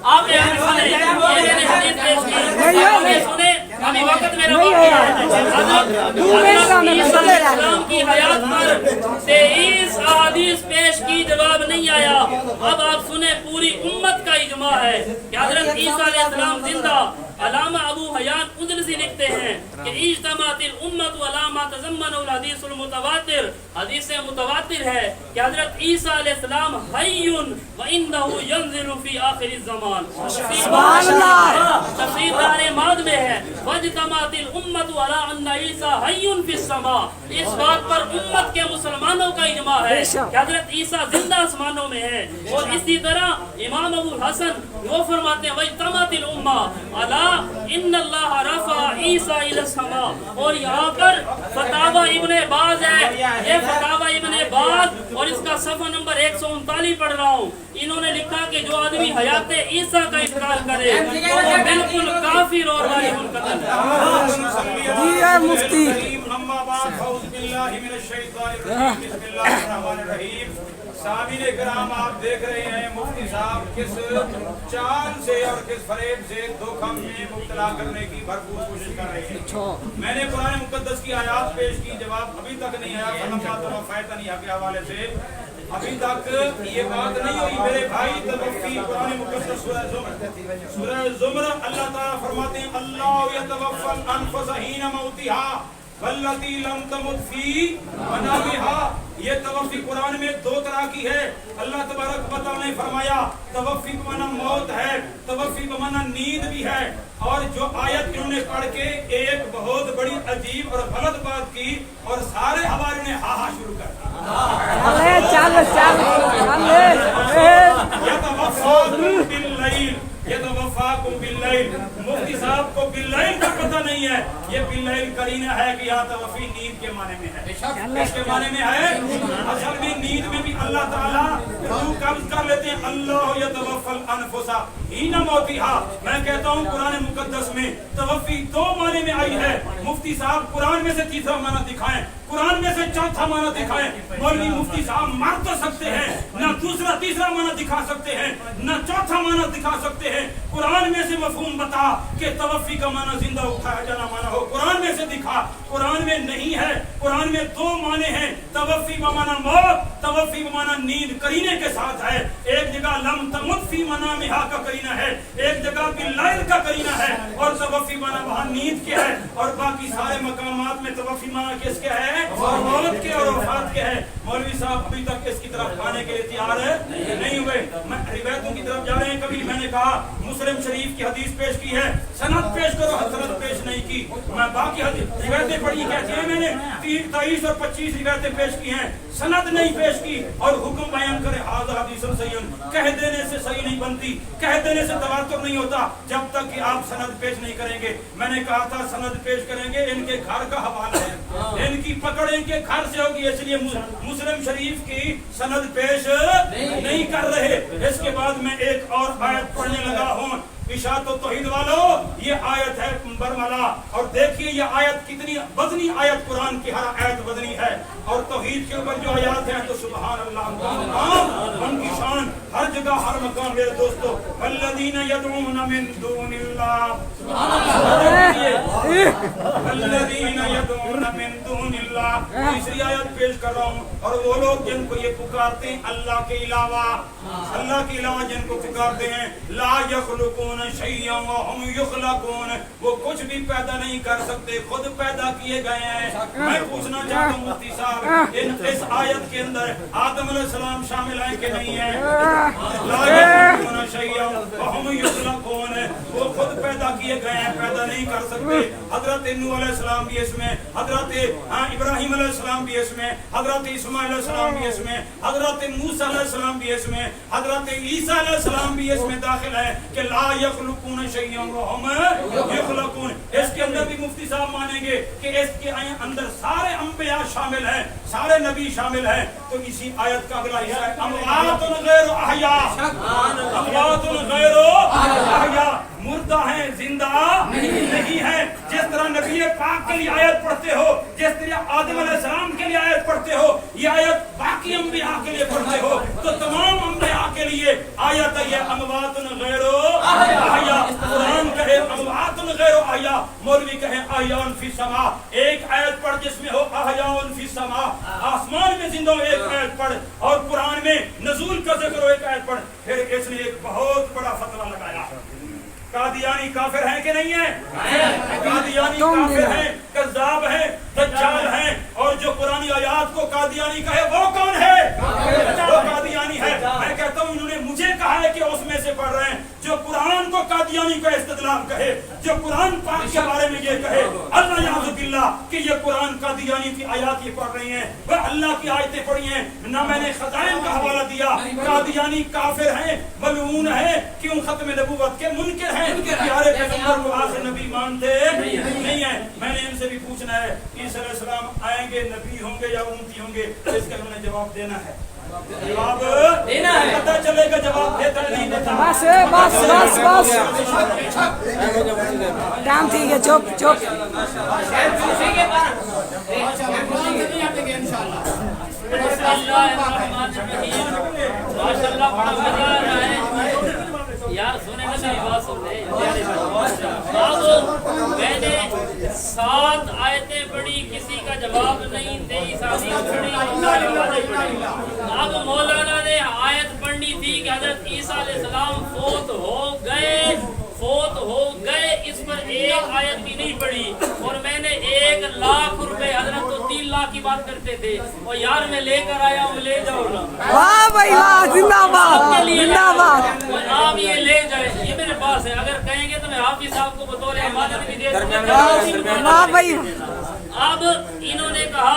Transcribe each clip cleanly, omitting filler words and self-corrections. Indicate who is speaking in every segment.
Speaker 1: آپ نے حدیث پیش کی، آپ نے سنے، ابھی وقت میرا باقی ہے۔ حضرت عیسیٰ علیہ السلام کی حیات پر 23 احادیث پیش کی، جواب نہیں آیا۔ اب آپ سنیں، پوری امت کا اجماع ہے کہ حضرت عیسیٰ علیہ السلام زندہ۔ علامہ ابو حیان اندلسی لکھتے ہیں کہ اجتماعت الامت علامہ تضمن الحدیث المتواتر، حدیث متواتر ہے کہ حضرت عیسیٰ علیہ السلام حی وانہ ینزل فی آخر الزمان۔ سبحان اللہ، تفسیر دار ماد میں ہے واجتماعت الامت علی ان عیسیٰ حی فی السماء۔ اس بات پر امت کے مسلمانوں کا اجماع ہے کہ حضرت عیسیٰ زندہ آسمانوں میں ہے۔ اور اسی طرح امام ابو الحسن وہ فرماتے ہیں واجتماعت الامہ علی ان اللہ رفع عیسیٰ الی السماء۔ اور یہاں پر فتاوی ابن باز ہے، یہ فتاوی ابن باز اور اس کا صفحہ نمبر 139 پڑھ رہا ہوں۔ انہوں نے لکھا کہ جو آدمی حیات عیسیٰ کا انکار کرے تو وہ بالکل کافر اور واجب القتل ہے۔
Speaker 2: جی اے مفتی،
Speaker 3: سامعین کرام، آپ دیکھ رہے ہیں مفتی صاحب کس چال سے اور کس فریب سے دھوکہ میں مبتلا کرنے کی بھرپور کوشش کر رہے ہیں۔ میں نے قرآن مقدس کی آیات پیش کی، جواب ابھی تک نہیں آیا۔ کے حوالے سے ابھی تک یہ بات نہیں ہوئی میرے بھائی۔ توفی قرآن مقدس سورہ زمر اللہ تعالیٰ فرماتے ہیں اللہ یتوفی الانفس حین موتہا واللتی لم تمت فی منامہا۔ یہ توفی قرآن میں دو طرح کی ہے۔ اللہ تبارک و تعالیٰ نے فرمایا توفی بمعنی موت ہے، توفی بمعنی نیند بھی ہے۔ اور جو آیت انہوں نے پڑھ کے ایک بہت بڑی عجیب اور غلط بات کی اور سارے حوالے نے ہا ہا شروع کر دیا۔ یتوفاکم باللیل، مفتی صاحب کو باللیل کا پتہ نہیں ہے۔ یہ باللیل قرینہ ہے کہ یہاں توفی نیند کے معنی میں ہے۔ اس کے معنی میں ہے اصل میں نیند میں بھی اللہ تعالیٰ روح قبض کر لیتے ہیں۔ اللہ یتوفی الانفس حین موتہا۔ میں کہتا ہوں قرآن مقدس میں توفی دو معنی میں آئی ہے۔ مفتی صاحب قرآن میں سے تیسرا معنی دکھائیں، قرآن میں سے چوتھا معنی دکھائیں۔ مولوی مفتی صاحب مر تو سکتے ہیں، نہ دوسرا تیسرا معنی دکھا سکتے ہیں، نہ چوتھا معنی دکھا سکتے ہیں۔ قرآن میں سے مفہوم بتا کہ توفی کا معنی زندہ اٹھایا جانا معنی ہو، قرآن میں سے دکھا۔ قرآن میں نہیں ہے۔ قرآن میں دو معنی ہیں، توفی بمعنی موت، توفی بمعنی نیند، قرینے کے ساتھ ہے۔ ایک جگہ لم تمت فی منامہا کا قرینہ ہے، ایک جگہ باللیل کا قرینہ ہے، اور توفی معنی وہاں نیند کے ہے۔ اور باقی سارے مقامات میں توفی معنی کس کے ہے؟ موت کے اور وفات کے ہے۔ مولوی صاحب ابھی تک اس کی طرف آنے کے لیے تیار نہیں ہوئے۔ میں روایتوں کی طرف جا رہے ہیں۔ کبھی میں نے کہا مسلم شریف کی حدیث پیش کی ہے، سند پیش کرو، سند پیش نہیں کی۔ میں باقی روایتیں پڑھی کہتے ہیں میں نے 23 اور 25 روایتیں پیش کی ہیں، سند نہیں پیش کی، اور حکم بیان کرے ھذا حدیث صحیح، کہہ دینے سے صحیح نہیں بنتی، کہہ دینے سے تواتر نہیں ہوتا جب تک کہ آپ سند پیش نہیں کریں گے۔ میں نے کہا تھا سند پیش کریں گے، ان کے گھر کا حوالہ ہے، ان کی پکڑ ان کے گھر سے ہوگی، اس لیے مسلم شریف کی سند پیش نہیں کر رہے۔ اس کے بعد میں ایک اور آیت پڑھنے لگا ہوں۔ اشاعت و توحید والو، یہ آیت ہے برملا، اور دیکھیے یہ آیت کتنی وزنی آیت، قرآن کی ہر آیت وزنی ہے، اور توحید کے اوپر جو آیات ہیں تو سبحان اللہ، ان کی شان ہر جگہ ہر مقام۔ میرے دوستو، والذین یدعون من دون اللہ، والذین یدعون من دون اللہ، تیسری آیت پیش کر رہا ہوں۔ اور وہ لوگ جن کو یہ پکارتے ہیں اللہ کے علاوہ، اللہ کے علاوہ جن کو پکارتے ہیں، لا یخلقون شیئا وہم یخلقون، وہ کچھ بھی پیدا نہیں کر سکتے، خود پیدا کیے گئے ہیں۔ میں پوچھنا چاہتا ہوں مفتی صاحب، اس آیت کے اندر آدم علیہ السلام شامل ہیں کہ نہیں ہیں؟ لا یخلقون شیئا وہم یخلقون، وہ خود پیدا کیے گئے ہیں، پیدا نہیں کر سکتے۔ حضرت نوح علیہ السلام بھی اس میں، حضرت ابراہیم علیہ السلام بھی اس میں، حضرت اسماعیل علیہ السلام بھی اس میں، حضرت موسیٰ علیہ السلام بھی اس میں، حضرت عیسیٰ علیہ السلام بھی اس میں داخل ہے کہ لا یخلقون شیئا وہم یخلقون۔ اس کے اندر بھی مفتی صاحب مانیں گے کہ اس کے اندر سارے انبیاء شامل ہیں، سارے نبی شامل ہیں۔ تو اسی آیت کا اگلا حصہ ہے اموات غیر احیاء، اموات غیر احیاء، مردہ ہیں زندہ نہیں ہے۔ جس طرح نبی پاک کے لیے آیت پڑھتے ہو، جس طرح آدم علیہ السلام کے لیے آیت پڑھتے ہو، یہ آیت باقی انبیاء کے لیے پڑھتے ہو، تو تمام انبیاء کے لیے آیت ہے یہ اموات غیر मौलवी कहे अहयाउन फी समा, एक आयत पढ़ जिसमें हो अहयाउन फी समा, आसमान में जिंदा हो एक आयत पढ़, और कुरान में नजूल का जिक्र हो एक आयत पढ़। फिर इसने एक बहुत बड़ा फतवा लगाया, कादियानी काफिर हैं कि नहीं है? कादियानी काफिर हैं, कज़्ज़ाब हैं, दज्जाल हैं, और जो कुरानी आयात को कादियानी कहे वो कौन है? वो कादियानी है। मैं कहता हूँ इन्होंने मुझे कहा है कि उसमें से पढ़ रहे हैं जो कुरान को कादियानी का इस्तेदलाल कहे, जो कुरान पाक के बारे में ये कहे अल्लाह याज़ु बिल्लाह कि ये कुरान कादियानी की आयात ये पढ़ रही हैं, वह अल्लाह की आयतें पढ़ी हैं। ना मैंने खज़ाइन का हवाला दिया, कादियानी काफिर हैं, मलऊन हैं, क्यों खत्म नबूवत के मुनकिर हैं, प्यारे पैगंबर को आखिर नबी मानते नहीं है। मैंने इनसे भी पूछना है ईसा अलैहिस्सलाम आएंगे, नबी होंगे या उम्मती होंगे? इसका उन्हें जवाब देना है, जवाब देना है, पता चलेगा जवाब देता नहीं देता।
Speaker 2: बस बस बस बस टाइम ठीक है, चुप चुप।
Speaker 1: माशाअल्लाह बड़ा मजा आ रहा है यार, सुने ना मेरी बात सुन ले। अब मैंने 7 आयतें पढ़ी, किसी का जवाब नहीं, 23 हदीस पढ़ी। अब मौलाना ने आयत पढ़नी थी कि हजरत ईसा अलैहिस्सलाम फोत हो गए, इस पर एक आयत भी नहीं पढ़ी। और मैंने 1 लाख रुपए, हजरत तो 3 लाख की बात करते थे, और यार मैं लेकर आया हूँ, ले जाओ ना।
Speaker 2: वाह भाई वाह, जिंदाबाद जिंदाबाद।
Speaker 1: आप ये ले जाए, ये मेरे पास है, अगर कहेंगे तो मैं हाफिज साहब को बतौर अमानत भी दे दूंगा।
Speaker 2: वाह भाई।
Speaker 1: अब इन्होंने कहा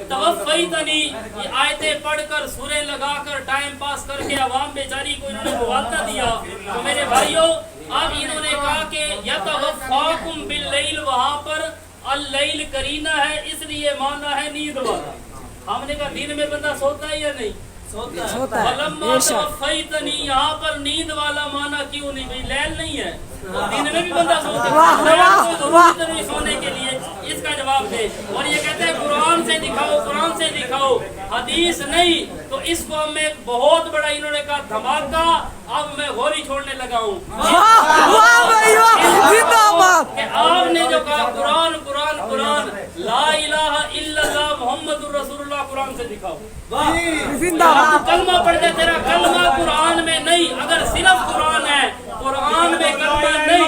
Speaker 1: तवफ़्फ़ैतनी, ये आयतें पढ़कर सूरे लगाकर टाइम पास करके अवाम बेचारी को इन्होंने मुवालता दिया। तो मेरे भाइयों, अब इन्होंने कहा कि यतवफ़्फ़ाकुम बिल्लैल, वहाँ पर अल-लैल करीना है, इसलिए माना है नींद वाला। हमने कहा दिन में बंदा सोता है या नहीं?
Speaker 2: सोता है।
Speaker 1: तवफ़्फ़ैतनी, यहाँ पर नींद वाला माना क्यों नहीं? भाई लैल नहीं है, दिन में भी बंदा सोता है, जरूरत नहीं सोने के लिए। इसका जवाब दे। और ये कहते हैं कुरान से दिखाओ, कुरान से दिखाओ, हदीस नहीं। तो इसको हम एक बहुत बड़ा इन्होंने कहा धमाका। अब मैं गोली छोड़ने लगा हूँ। आपने जो कहा कुरान कुरान कुरान, ला इलाहा इल्लल्लाह मुहम्मदुर रसूलुल्लाह, कुरान से दिखाओ। कलमा पढ़ दे, तेरा कलमा कुरान में नहीं। अगर सिर्फ कुरान है, कुरान में कलमा नहीं,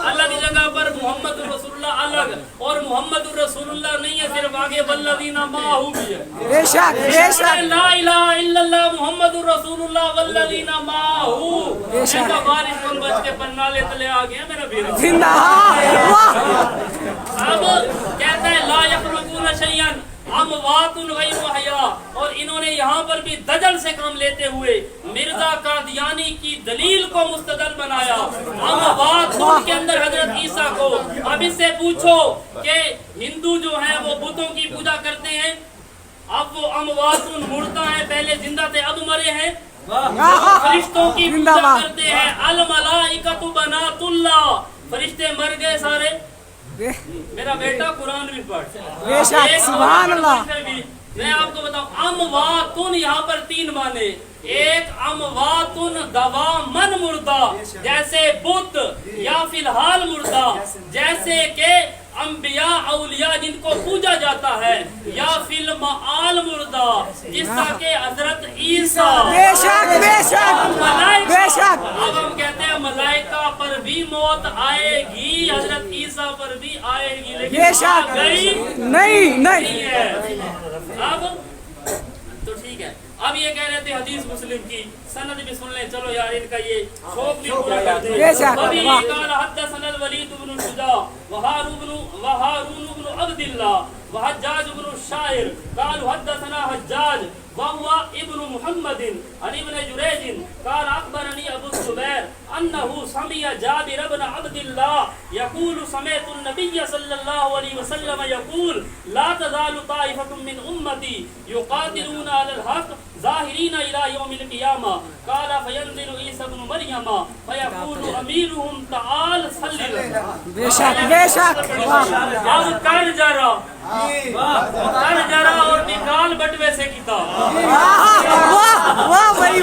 Speaker 1: अलग जगह पर मोहम्मद रसूलुल्लाह अलग, और मोहम्मद रसूलुल्लाह नहीं है, सिर्फ आगे वल्लज़ीना माहू भी है।
Speaker 2: बेशक बेशक,
Speaker 1: ला इलाहा इल्लल्लाह मुहम्मद रसूलुल्लाह वल्लज़ीना माहू। ऐसा बारिश कौन बच के पन्नाले तले आ गया मेरा वीर। अब कहता है ला यखलुकून शैअन अमवातुन गैरु अहया। और इन्होंने यहाँ पर भी दजल से काम लेते हुए मिर्जा कादियानी की दलील को मुस्तदल बनाया। अमवातुन के अंदर हजरत ईसा को। अब इससे पूछो कि हिंदू जो है वो बुतों की पूजा करते हैं, अब वो अमवातुन मुर्दा है, पहले जिंदा थे अब मरे हैं। फरिश्तों की पूजा करते हैं, अल मलाइकतु बनातुल्लाह, फरिश्ते मर गए सारे। मेरा बेटा कुरान भी पढ़,
Speaker 2: सुभान अल्लाह।
Speaker 1: मैं आपको बताऊं, अमवातुन यहाँ पर 3 माने। एक अमवातुन दवामन मुर्दा, जैसे बुत या फिलहाल मुर्दा, जैसे के अंबिया औलिया जिनको पूजा जाता है, या फिल मआल मुर्दा जिसका के हजरत ईसा।
Speaker 2: बेशक बेशक बेशक।
Speaker 1: अब हम कहते हैं मलाइका पर भी मौत आएगी, हजरत ईसा पर भी आएगी, लेकिन
Speaker 2: बेशक नहीं नहीं
Speaker 1: है। अब तो ठीक है। अब ये कह रहे थे हदीस मुस्लिम की सनद भी सुन ले, चलो यार इनका ये शौक भी पूरा कर दे। अभी قال حدثنا الوليد بن شجاع وهارون بن عبد الله وحجاج بن الشاعر قالوا حدثنا حجاج وهو ابن محمد عن ابن جريج قال اخبرني ابو الزبير انه سمع جابر بن عبد الله يقول سمعت النبي صلى الله عليه وسلم يقول لا تزال طائفة من امتي يقاتلون على الحق ظاهرين الى يوم القيامة قال فينزل عيسى بن مريم فيقول اميرهم تعال صل لنا.
Speaker 2: बेशक बेशक।
Speaker 1: अब कर जरा और निकाल बटवे से किताब।
Speaker 2: वाह वाह भाई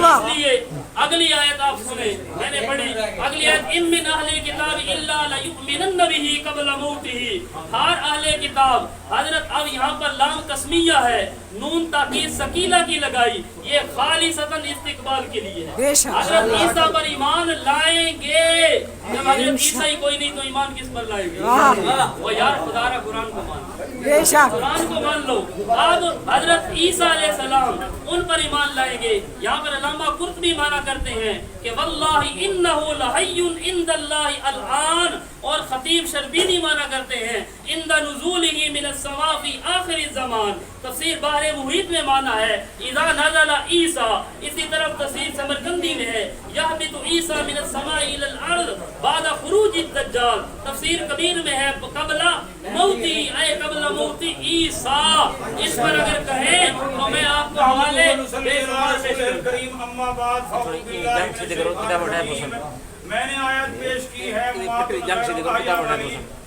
Speaker 1: किताब। हजरत अब यहाँ पर लाम कस्मिया है, नून ताकीद सकीला की लगाई, ये खालिसतन इस्तिकबाल के लिए है। हजरत ईसा पर ईमान लाएंगे, जब हजरत ईसा ही कोई नहीं तो ईमान किस पर लाएंगे? वो यार खुदा का कुरान को मान, कुरान को मान लो। अब हजरत ईसा अलैहिस्सलाम उन पर ईमान लाएंगे। यहाँ पर अल्लामा कुर्तुबी माना करते हैं कि वल्लाहि इन्नहु लहय्युन इंदल्लाहि अलआन, और खतीब शर्बीनी माना करते हैं इंदा नुज़ूलिही मिनस समा फी आखिरी ज़मान। तफसीर बाहरे मुहीत में माना है इज़ा नज़ला ईसा, इसी तरफ तफसीर समरकंदी में है यहबितु ईसा मिनस समा इलल अर्द बाद खुरूज दज्जाल। तफसीर कबीर में है कबला मौती, ऐ कबला मौती ईसा। इस पर अगर कहें तो मैं आपको हवाले
Speaker 3: मैंने आयत पेश की है।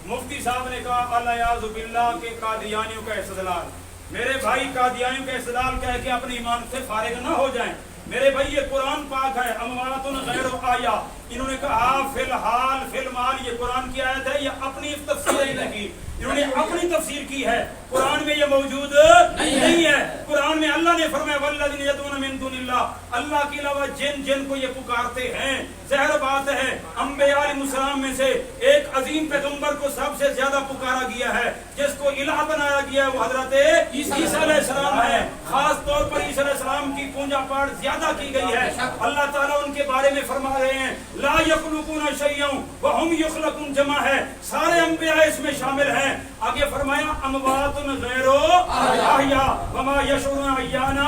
Speaker 3: मुफ्ती साहब ने कहा अल्लाह बिल्लाह के कादियानियों का इस्तेदलाल, मेरे भाई कादियानियों का इस्तेदलाल कह के अपने ईमान से फारिग ना हो जाएं। मेरे भाई ये कुरान पाक है, अमवातुन गैर आया। इन्होंने कहा फिलहाल फिलमाल ये कुरान की आयत है, ये अपनी तफसीर ही नहीं, इन्होंने अपनी तफसीर की है। कुरान में ये मौजूद नहीं है। कुरान में अल्लाह ने फरमाया वल्लज़ीना यदऊना मिन दुनिल्लाह, अल्लाह के अलावा जिन को ये पुकारते हैं। ज़ाहिर बात है अंबिया अलैहिस्सलाम में से एक अजीम पैगंबर को सबसे ज्यादा पुकारा गया है, जिसको इलाह बनाया गया है, वो हजरत ईसा अलैहिस्सलाम है। खास तौर पर ईसा अलैहिस्सलाम की पूजा पाठ ज्यादा की गई है। अल्लाह ताला उनके बारे में फरमा रहे हैं ला यखलुकुना शयअन व हुम यखलकुन, जमा है, सारे अंबिया इसमें शामिल हैं। आगे फरमाया अमवातुन गैरो अहया वमा यशउरुना अय्याना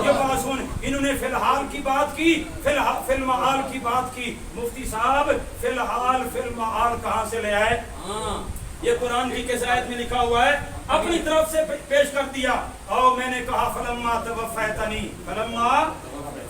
Speaker 3: यबासुन। इन्होंने फिलहाल की बात की, फिलमाल की बात की। मुफ्ती साहब फिलहाल फिलमाल कहाँ से ले आए? ये कुरान की किस आयत में लिखा हुआ है? अपनी तरफ से पेश कर दिया। और मैंने कहा फलम्मा तवफ़्फ़यतनी,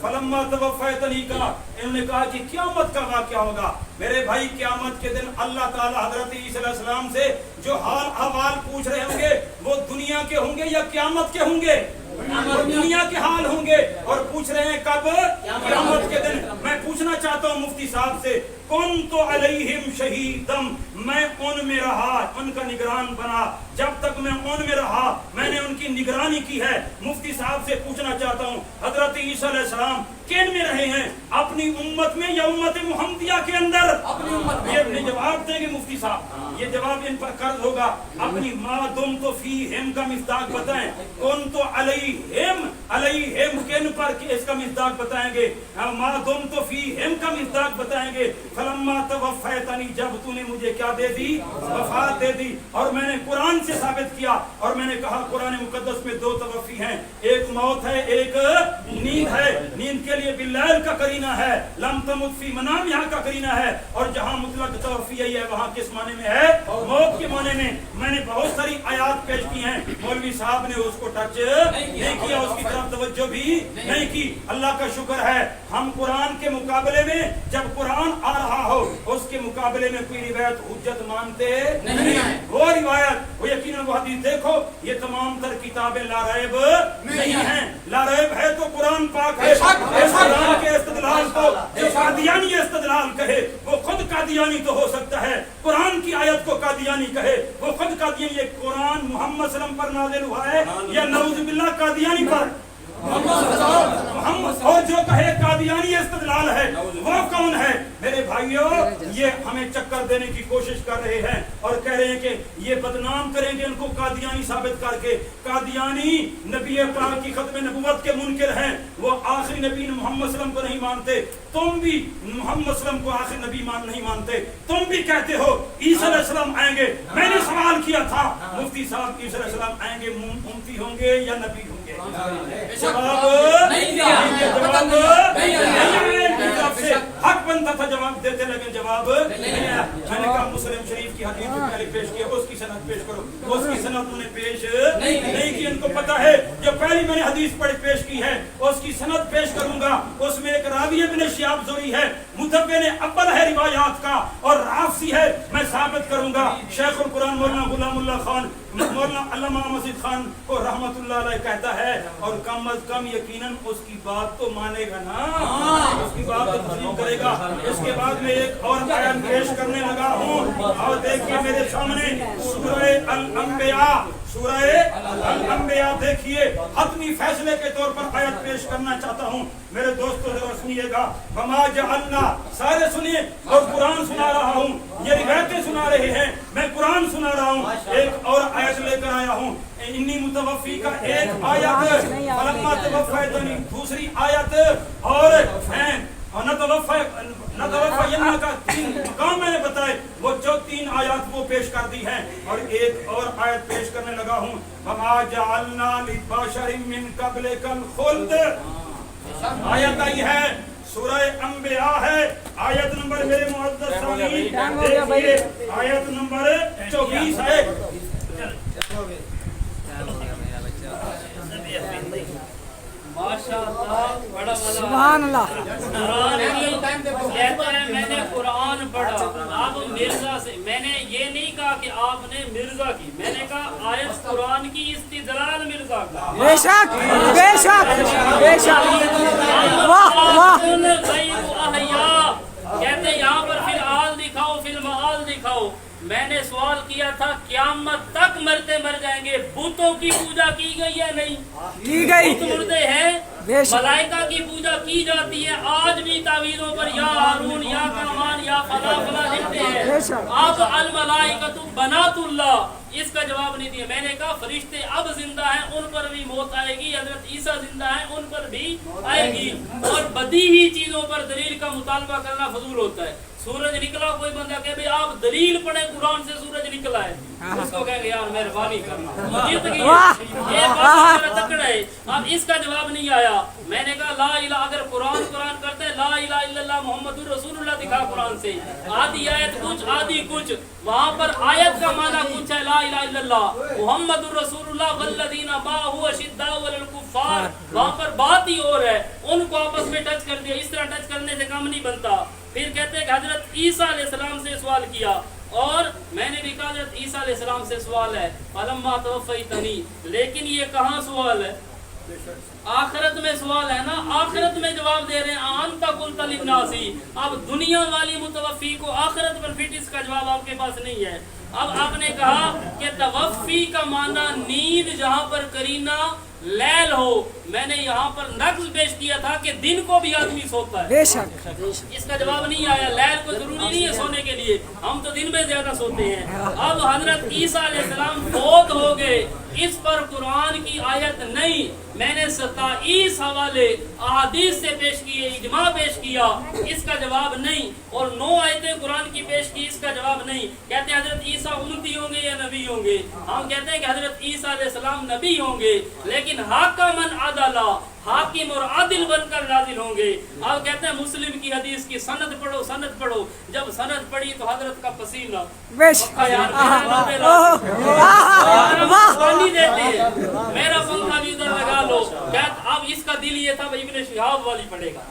Speaker 3: फलम्मा तवफ़्फ़यतनी का, इन्होंने कहा कि क़यामत का वाक़या होगा। मेरे भाई क़यामत के दिन अल्लाह ताला हज़रत ईसा अलैहिस्सलाम से जो हाल अहवाल पूछ रहे होंगे वो दुनिया के होंगे या क़यामत के होंगे? दुनिया के हाल होंगे। और पूछ रहे हैं कब? क़यामत के दिन। मैं पूछना चाहता हूँ मुफ्ती साहब से, कुन्तु अलैहिम शहीदम, मैं उनमें रहा, उनका निगरान बना। जब तक मैं उनमें रहा मैंने उनकी निगरानी की है। मुफ्ती साहब से पूछना चाहता हूँ हजरत ईसा अलैहिस्सलाम किन में रहे हैं? अपनी उम्मत में या उम्मत मुहम्मदिया के अंदर? अपनी उम्मत में। ये जवाब देंगे मुफ्ती साहब, ये जवाब इन पर कर्ज होगा। अपनी मादुम तो फी हिम का मिस्दाक बताएं। कौन तो अलैहिम किन पर इसका मिस्दाक बताएंगे? मादुम तो फी हिम का मिस्दाक बताएंगे। फलम्मा तवफ़्फ़यतनी, जब तूने मुझे क्या दे दी? वफात दे दी। और मैंने कुरान से साबित किया और मैंने कहा कुरान मुकद्दस में दो तवफ़ी हैं, एक मौत है, एक नींद है। नींद के लिए बिल्लैल का करीना है, लम तमुत फी मनाम यहाँ का करीना है। और जहाँ मुतलक तवफ़ी है वहाँ किस माने में है? मौत के माने में। मैंने बहुत सारी आयात पेश की हैं, मौलवी साहब ने उसको टच नहीं किया, उसकी तरफ तवज्जो भी नहीं की। अल्लाह का शुक्र है हम कुरान के मुकाबले में जब कुरान आ रहा हो उसके मुकाबले में कोई रिवायत हुज्जत मानते नहीं है। वो रिवायत, वो यकीनन वो हदीस देखो, ये तमाम तर किताबें लारैब नहीं हैं। लारैब है तो कुरान पाक है। कुरान के इस्तिदलाल को जो कादियानी इस्तिदलाल कहे वो खुद कादियानी तो हो सकता है, कुरान की आयत को कादियानी कहे वो खुद कादियानी। ये कुरान मोहम्मद सल्लल्लाहु अलैहि वसल्लम पर नाज़िल हुआ है या नऊज़ुबिल्लाह कादियानी पर? मोहम्मद। और जो कहे कादियानी इस्तिदलाल है वो कौन है? मेरे भाइयों, ये हमें चक्कर देने की कोशिश कर रहे हैं और कह रहे हैं कि ये बदनाम करेंगे इनको कादियानी साबित करके। कादियानी नबी पाक की खत्म नबुव्वत के मुनकिर हैं, वो आखिरी नबी मोहम्मद सल्लल्लाहु अलैहि वसल्लम को नहीं मानते। तुम भी मोहम्मद सल्लल्लाहु अलैहि वसल्लम को आखिरी नबी नहीं मानते। तुम भी कहते हो ईसा अलैहिस्सलाम आएंगे। मैंने सवाल किया था मुफ्ती साहब, ईसा अलैहिस्सलाम आएंगे, उम्मती होंगे या नबी होंगे? हक बनता था जवाब देते, लेकिन जवाब नहीं आया। मैंने कहा मुस्लिम शरीफ की हदीस पहले पेश किया, उसकी सनद पेश करो। उसकी सनद उन्होंने पेश नहीं की। इनको पता है जो पहली मैंने हदीस पढ़ पेश की है, उसकी सनद पेश करूंगा। उसमें एक रावी इब्न शिहाब ज़ुहरी है, मुतब्बिन अव्वल है रिवायात का और राफसी है, मैं साबित करूंगा। शेखुल कुरान मौलाना गुलामुल्लाह खान, मौलाना अल्लामा मजीद खान को रहमतुल्लाह अलैह कहता है, और कम अज कम यकीनन उसकी बात तो मानेगा ना, उसकी बात तो तस्लीम करेगा। इसके बाद में एक और आयत पेश करने लगा हूँ, और देखिए मेरे सामने सूरह अल-अंबिया, सूरह अल-अंबिया देखिए, हतमी फैसले के तौर पर आयत पेश करना चाहता हूँ। मेरे दोस्तों जरा सुनिएगा, वमा जअलना, सारे सुनिए, और कुरान सुना रहा हूँ, ये रिवायतें सुना रहे हैं, मैं कुरान सुना रहा हूँ। एक और आयत लेकर आया हूँ, इन्नी मुतवफ़ी का एक आयत, फलम्मा तवफ़्फ़यतनी दूसरी आयत, और नतवफ़्फ़यन्ना का 3 मकाम मैंने बताए, वो जो 3 आयत वो पेश कर दी है। और एक और आयत पेश करने लगा हूँ, वमा जअलना लिबशरिन मिन क़ब्लिकल खुल्द, आयत आई है, सूरह अंबिया है, आयत नंबर मेरे मुअज़्ज़ज़ सामी देखिए, आयत नंबर 24 है।
Speaker 1: माशाअल्लाह, बड़ा मजा
Speaker 2: सुभान अल्लाह।
Speaker 1: कहता है मैंने कुरान पढ़ा, आप मिर्जा से, मैंने ये नहीं कहा कि आपने मिर्जा की, मैंने कहा आयत कुरान की इस्तिदलाल मिर्जा का।
Speaker 2: बेशक बेशक बेशक, वाह वाह।
Speaker 1: कहते यहाँ पर फिर आल दिखाओ, फिर माल दिखाओ। मैंने सवाल किया था क़यामत तक मरते मर जाएंगे, बुतों की पूजा की गई है नहीं
Speaker 2: की गई,
Speaker 1: बुत मुर्दे हैं, मलाइका की पूजा की जाती है। आज भी तावीज़ों पर या हारून या कामान या फला फला लिखते हैं। अब अल मलाइकतु बनातुल्लाह, इसका जवाब नहीं दिया। मैंने कहा फरिश्ते अब जिंदा हैं, उन पर भी मौत आएगी, हजरत ईसा जिंदा हैं, उन पर भी आएगी। और बदीही चीजों पर दलील का मुतालबा करना फजूल होता है। सूरज निकला, कोई बंदा कहे भाई आप दलील पढ़े कुरान से सूरज निकला है, उसको कहेंगे यार मेहरबानी करना, जीत गई ये बात मेरा तकड़ा है। अब इसका जवाब नहीं आया। मैंने कहा ला इलाहा, अगर कुरान करते हैं ला इलाहा इल्लल्लाह मुहम्मदुर रसूलुल्लाह दिखा कुरान से, आधी आयत कुछ आधी कुछ, वहाँ पर आयत का माना कुछ है ला इलाहा इल्लल्लाह मुहम्मदुर रसूलुल्लाह वल्लज़ीना माअहु अशिद्दाउ अलल कुफ्फार, वहाँ पर बात ही और है। उनको आपस में टच कर दिया, इस तरह टच करने से काम नहीं बनता। फिर कहते हैं कि हजरत ईसा अलैहिस्सलाम से सवाल किया, और मैंने भी कहा हजरत ईसा अलैहिस्सलाम से सवाल है, फलम्मा तवफ़्फ़यतनी, लेकिन ये कहाँ सवाल है? आखिरत में सवाल है ना, आखिरत में जवाब दे रहे हैं अंता कुल्ता लिन्नासी। अब दुनिया वाली मुतवफ़्फ़ी को आखिरत पर फिट, इसका जवाब आपके पास नहीं है। अब आपने कहा कि तवफ़्फ़ी का माना नींद, जहाँ पर करीना लैल हो। मैंने यहाँ पर नक्स पेश किया था कि दिन को भी आदमी सोता है,
Speaker 2: बेशक।
Speaker 1: इसका जवाब नहीं आया। लैल को जरूरी नहीं है सोने के लिए, हम तो दिन में ज्यादा सोते हैं। अब हजरत ईसा अलैहिस्सलाम फौत हो गए, इस पर कुरान की आयत नहीं। मैंने 27 हवाले अहादीस से पेश किए, इजमा पेश किया, इसका जवाब नहीं। और 9 आयतें कुरान की पेश की, इसका जवाब नहीं। कहते हैं हजरत ईसा उम्मती होंगे या नबी होंगे, हम कहते हैं कि हजरत ईसा अलैहिस्सलाम नबी होंगे, लेकिन हाकिमन अदला, हाकिम और आदिल बनकर नाजिल होंगे। अब कहते हैं मुस्लिम की हदीस की सनद पढ़ो, सनद पढ़ो। जब सनद पढ़ी तो हजरत का पसीना पानी देते हैं, मेरा पंखा भी उधर लगा लो। अब इसका दिल ये था भाई इब्न शिहाब वाली पढ़ेगा,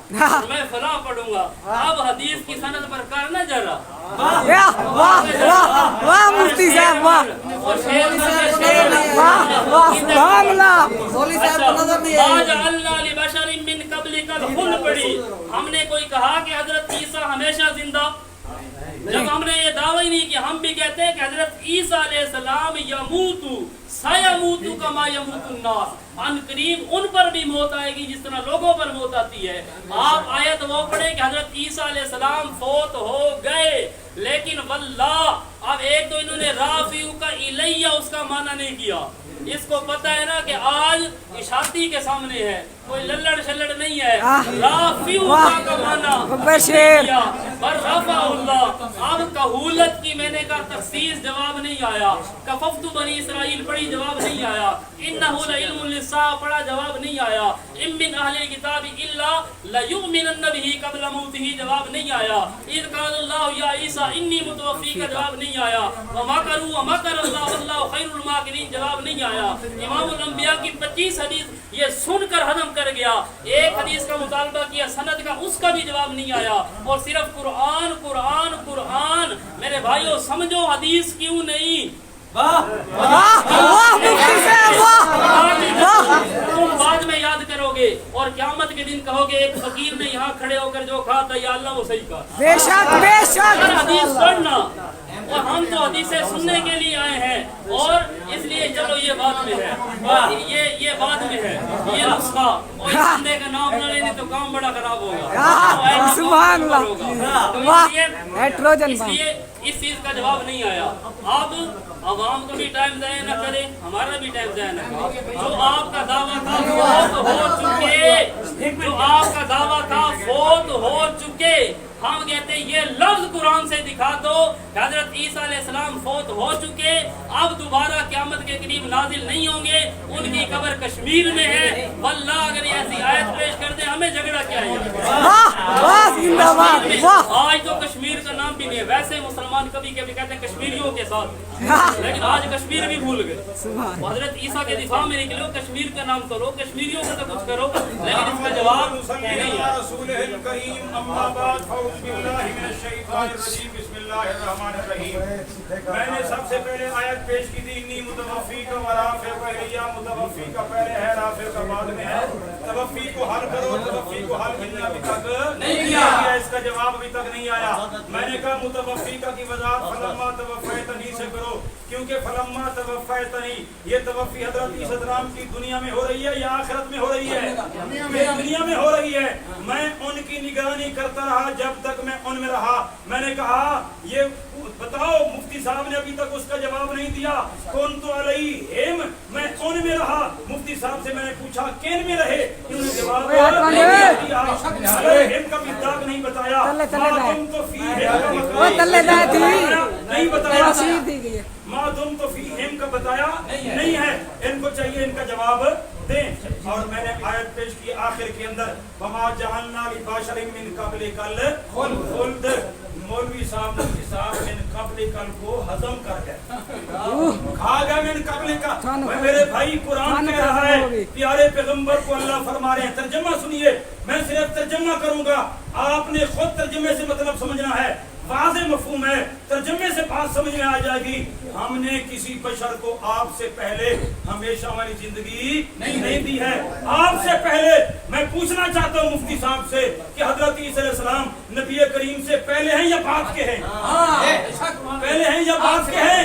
Speaker 1: मैं फला पढ़ूंगा। अब हदीस की सनद पर करना जरा,
Speaker 2: वाह वाह वाह मुफ्ती साहब, वाह वाह सुभान अल्लाह।
Speaker 1: हमने कोई कहा कि हजरत ईसा हमेशा जिंदा? जब हमने ये दावा ही नहीं किया, हम भी कहते हैं कि हजरत ईसा अलैहिस्सलाम यमूतु सयमूतु कमा यमूतुन नास, अनकरीब उन पर भी मौत आएगी जिस तरह लोगों पर मौत आती है। आप आयत वो पढ़े कि हजरत ईसा अलैहिस्सलाम फौत हो गए, लेकिन वल्लाह अब एक तो इन्होंने राफिउ का इलैया उसका माना नहीं किया। इसको पता है ना कि आज इशाती के सामने है, کوئی للڑ شلڑ نہیں ہے. رافیو کا مانا
Speaker 2: بشیر
Speaker 1: پر رفع اللہ. اب کہولت کی میں نے کہا تخصیص جواب نہیں آیا. کففت بنی اسرائیل پڑھی جواب نہیں آیا. انہ لعلم للساعة پڑھا جواب نہیں آیا. ام من اہل الکتاب الا لیؤمنن بہ قبل موتہ جواب نہیں آیا. اذ قال اللہ یا عیسیٰ انی متوفیک جواب نہیں آیا. ومکروا ومکر اللہ واللہ خیر الماکرین جواب نہیں آیا. امام الانبیاء کی 25 حدیث یہ سن کر ہضم کر گیا. ایک حدیث کا مطالبہ کیا سند کا, اس کا بھی جواب نہیں آیا. اور صرف قرآن قرآن قرآن. میرے بھائیو سمجھو حدیث کیوں نہیں. تم بعد میں یاد کرو گے اور قیامت کے دن کہو گے ایک فقیر نے یہاں کھڑے ہو کر جو کہا تھا یا اللہ وہ صحیح کہا.
Speaker 2: بے شک بے شک.
Speaker 1: حدیث پڑھنا, اور ہم تو حدیثیں سننے کے لیے آئے ہیں. اور اس لیے چلو یہ بات میں ہے, یہ بات میں ہے, یہ نسخہ. اور اس بندے کا نام نہ لینے تو کام بڑا خراب ہوگا.
Speaker 2: سبحان اللہ.
Speaker 1: اس لیے اس چیز کا جواب نہیں آیا. اب عوام کو بھی ٹائم ضائع نہ کرے, ہمارا بھی ٹائم ضائع نہ کرے. جو آپ کا دعویٰ تھا فوت ہو چکے, جو آپ کا دعویٰ تھا فوت ہو چکے. ہم کہتے ہیں یہ لفظ قرآن سے دکھا دو کہ حضرت عیسیٰ علیہ السلام فوت ہو چکے, اب دوبارہ قیامت کے قریب نازل نہیں ہوں گے, ان کی قبر کشمیر میں ہے. واللہ اگر یہ ایسی آیت پیش کر دیں ہمیں جھگڑا کیا ہے. آج تو کشمیر کا نام بھی نہیں ہے. ویسے مسلمان کبھی کبھی کہتے ہیں کشمیریوں کے ساتھ, لیکن آج کشمیر بھی بھول گئے. حضرت عیسیٰ کے دفاع میں نکلو, کشمیر کا نام کرو, کشمیریوں کا تو کچھ کرو, لیکن اس کا جواب نہیں ہے.
Speaker 3: بسم اللہ الرحمن الرحیم. میں نے سب سے پہلے آیت پیش کی تھی انی متوفی کا ورافع کا الیہ. متوفی کا پہلے ہے, رافع کا بعد میں ہے. توفی کو حل کرو, توفی کو حل کرنا ابھی تک نہیں کیا, اس کا جواب ابھی تک نہیں آیا. میں نے کہا متوفی کا کی وضاحت فلما توفیتنی سے کرو, کیونکہ فلما توفیتنی یہ توفی حضرت عیسیٰ السلام کی دنیا میں ہو رہی ہے یا آخرت میں ہو رہی ہے؟ دنیا میں ہو رہی ہے. میں ان کی نگرانی کرتا رہا جب تک میں ان میں رہا. میں نے کہا یہ بتاؤ, مفتی صاحب نے ابھی تک اس کا جواب نہیں دیا. کون تو علیہم, میں ان میں رہا. مفتی صاحب سے میں نے پوچھا کین میں رہے, انہوں نے جواب نہیں دیا. علیہم کا مصداق نہیں بتایا. ما تم تو نہیں بتایا. ما تم تو فیہم کا بتایا نہیں ہے. ان کو چاہیے ان کا جواب دیں. اور میں نے آیت پیش کی آخر کے اندر وما جعلنا لبشر من قبلک الخلد. مولوی صاحب مفتی صاحب من قبلک کو ہضم کر گئے, کھا گیا من قبلک. میرے بھائی قرآن کہہ رہا ہے, پیارے پیغمبر کو اللہ فرما رہے ہیں. ترجمہ سنیے, میں صرف ترجمہ کروں گا, آپ نے خود ترجمے سے مطلب سمجھنا ہے. واضح مفہوم ہے, ترجمے سے بات سمجھ میں آ جائے گی. ہم نے کسی بشر کو آپ سے پہلے ہمیشہ والی زندگی نہیں دی ہے. آپ سے پہلے میں پوچھنا چاہتا ہوں مفتی صاحب سے کہ حضرت عیسیٰ علیہ السلام نبی کریم سے پہلے ہیں یا بعد کے ہیں؟ پہلے ہیں یا بعد کے ہیں؟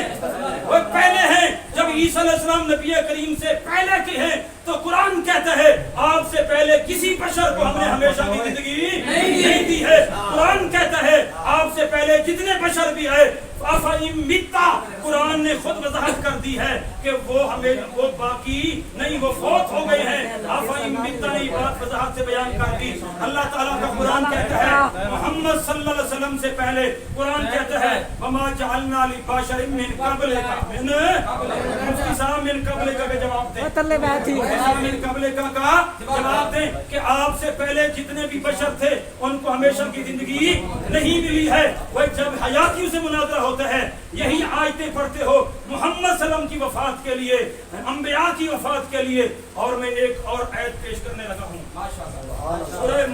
Speaker 3: وہ پہلے ہیں. جب عیسیٰ علیہ السلام نبی کریم سے پہلے کے ہیں تو قرآن کہتا ہے آپ سے پہلے کسی بشر کو ہم نے ہمیشہ کی زندگی نہیں دی ہے. قرآن کہتا ہے آپ سے پہلے جتنے بشر بھی آئے قرآن نے خود وضاحت کر دی ہے کہ وہ باقی نہیں, وہ فوت ہو گئے ہیں. نہیں, بات وضاحت سے بیان کر دی. اللہ تعالیٰ کا قرآن کہتا ہے محمد صلی اللہ علیہ وسلم سے پہلے قرآن کہتا ہے وما جعلنا لبشر من قبلک. مفتی صاحب من قبلک کا جواب دیں, من قبلک کا جواب دیں کہ آپ سے پہلے جتنے بھی بشر تھے ان کو ہمیشہ کی زندگی نہیں ملی ہے. وہ جب حیاتیوں سے مناظرہ ہوتا ہے یہی آیتیں پڑھتے ہو محمد صلی اللہ علیہ وسلم کی وفات کے لیے, انبیاء کی وفات کے لیے. اور میں ایک اور آیت پیش کرنے لگا ہوں, سورہ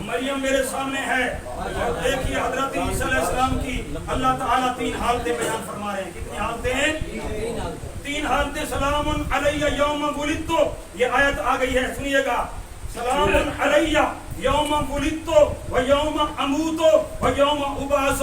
Speaker 3: مریم میرے سامنے ہے. اور دیکھیے حضرت عیسیٰ علیہ السلام کی اللہ تعالیٰ 3 حالتیں بیان فرما رہے ہیں. کتنی حالتیں؟ 3 حالتیں. سلام علیہ یوم ولدت, یہ آیت آ گئی ہے, سنیے گا. سلام علیہ یوم ولدت و یوم اموت و یوم ابعث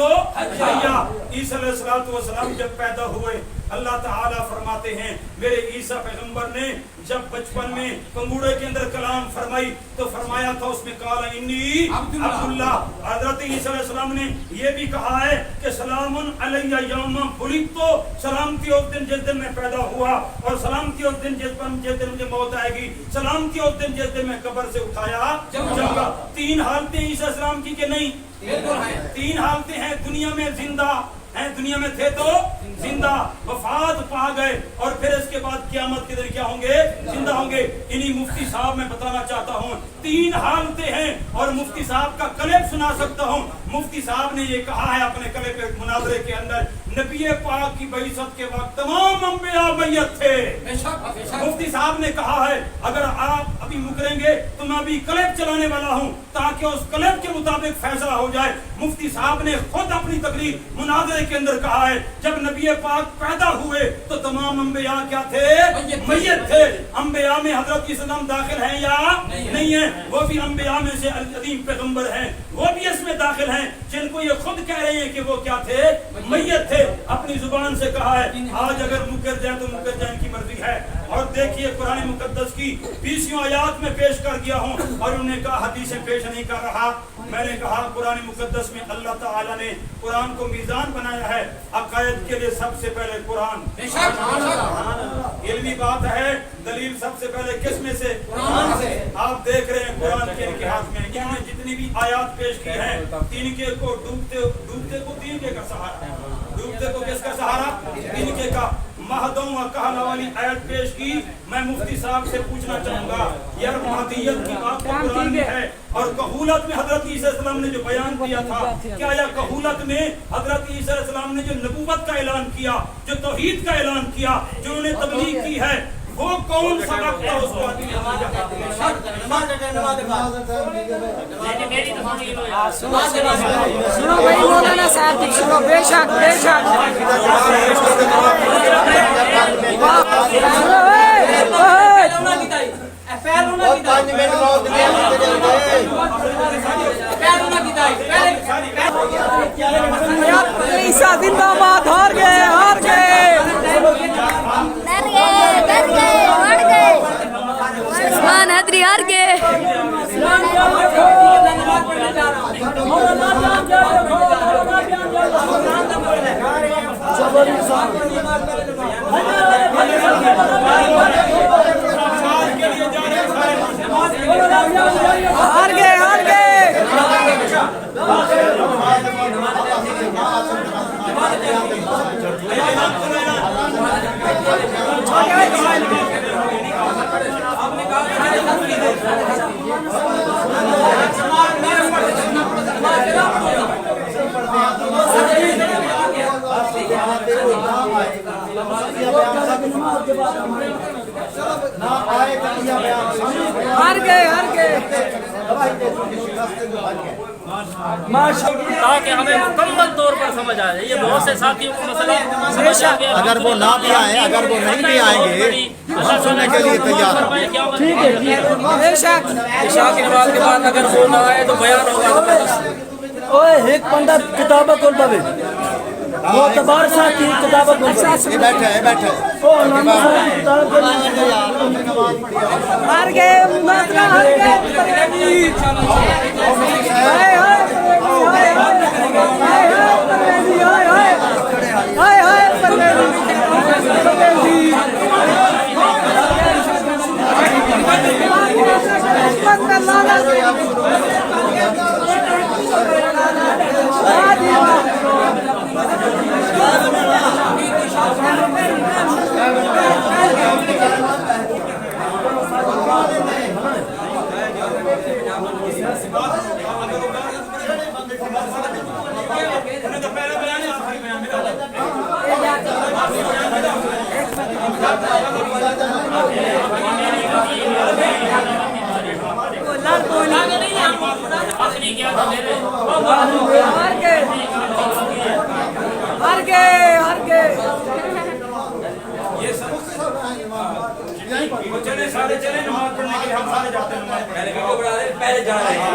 Speaker 3: حیا. عیسیٰ علیہ السلام جب پیدا ہوئے اللہ تعالیٰ فرماتے ہیں میرے عیسیٰ پیغمبر نے جب بچپن میں کنگوڑے کے اندر کلام فرمائی تو فرمایا تھا اس میں قال انی عبداللہ. حضرت عیسیٰ علیہ السلام نے یہ بھی کہا ہے کہ سلام علیہ یوم ولدت، سلامتی اس دن جس دن میں پیدا ہوا، اور سلامتی اس دن جس دن مجھے موت آئے گی، سلامتی اس دن جس دن میں قبر سے اٹھایا جاؤں گا. تین حالتیں عیسیٰ علیہ السلام کی کہ نہیں؟ تین حالتیں ہیں. دنیا میں زندہ ہیں، دنیا میں تھے تو زندہ، وفات پا گئے، اور پھر اس کے بعد قیامت کے دن کیا ہوں گے؟ زندہ ہوں گے. انہی مفتی صاحب میں بتانا چاہتا ہوں تین حالتیں ہیں، اور مفتی صاحب کا کلپ سنا سکتا ہوں. مفتی صاحب نے یہ کہا ہے اپنے کلپ مناظرے کے اندر، نبی پاک کی بعثت کے وقت تمام انبیاء میت تھے. مفتی صاحب نے کہا ہے اگر آپ ابھی مکریں گے تو میں ابھی کلپ چلانے والا ہوں تاکہ اس کلپ کے مطابق فیصلہ ہو جائے. مفتی صاحب نے خود اپنی تقریر مناظرے کے اندر کہا ہے جب نبی پاک پیدا ہوئے تو تمام انبیاء کیا تھے؟ میت تھے. انبیاء میں حضرت عیسیٰ علیہ السلام داخل ہیں یا نہیں ہیں؟ وہ بھی انبیاء میں سے عظیم پیغمبر ہیں، وہ بھی اس میں داخل ہیں جن کو یہ خود کہہ رہے ہیں کہ وہ کیا تھے؟ میت تھے. اپنی زبان سے کہا ہے آج اگر مکر جائیں تو مکر جائیں کی مرضی ہے. اور دیکھیے قرآن مقدس کی 20 آیات میں پیش کر گیا ہوں، اور انہوں نے کہا حدیثیں پیش نہیں کر رہا. میں نے کہا قرآن مقدس میں اللہ تعالیٰ نے قرآن کو میزان بنایا ہے عقائد کے لیے. سب سے پہلے قرآن علمی بات ہے، دلیل سب سے پہلے کس میں سے؟ قرآن سے. آپ دیکھ رہے ہیں قرآن کے ان کے ہاتھ میں انہوں نے جتنی بھی آیات پیش کی ہیں، تینکے کو ڈوبتے کو تینکے کا سہارا ہے. ڈوبتے کو کس کا سہارا؟ تینکے کا. مہدوں و کہلا والی آیت پیش کی. میں مفتی صاحب سے پوچھنا چاہوں گا یار مہدیت کی بات تو قرآن میں ہے، اور کہولت میں حضرت عیسیٰ علیہ السلام نے جو بیان کیا تھا، کیا یا کہولت میں حضرت عیسیٰ علیہ السلام نے جو نبوت کا اعلان کیا، جو توحید کا اعلان کیا، جو انہوں نے تبلیغ کی ہے، وہ کون سا وقت ہے اس کو
Speaker 2: سنو بھائی مولانا صاحب کی سنو. بے شک بے شک. عیسیٰ زندہ باد. ہار گئے ہار گئے.
Speaker 4: عثمان حیدری ہار گئے.
Speaker 2: ہار گئے ہار گئے. ہار گئے ہار گئے.
Speaker 1: تاکہ ہمیں مکمل طور پر سمجھ آ جائے. یہ بہت سے ساتھیوں کو مسئلہ سمجھ آ گیا.
Speaker 5: اگر وہ نہ بھی آئیں، اگر وہ نہیں بھی آئیں گے تو سننے کے لیے تیار ہیں.
Speaker 1: ٹھیک ہے.
Speaker 2: بے شک.
Speaker 1: عشاء کی نماز کے بعد اگر وہ نہ آئے تو بیان ہوگا.
Speaker 6: ایک بندہ کتابہ کھول پاوے وہ تبار ساتھی کتابہ کھول پاوے.
Speaker 5: یہ بیٹھے ہے بیٹھے
Speaker 2: ہار گئے. ماترا ہار گئے. ہائے ہائے ہائے ہائے ہائے
Speaker 3: چلے سارے چلے نماز پڑھنے کے لیے. ہم سارے جاتے ہیں نماز پڑھنے.
Speaker 6: پہلے جا رہے ہیں.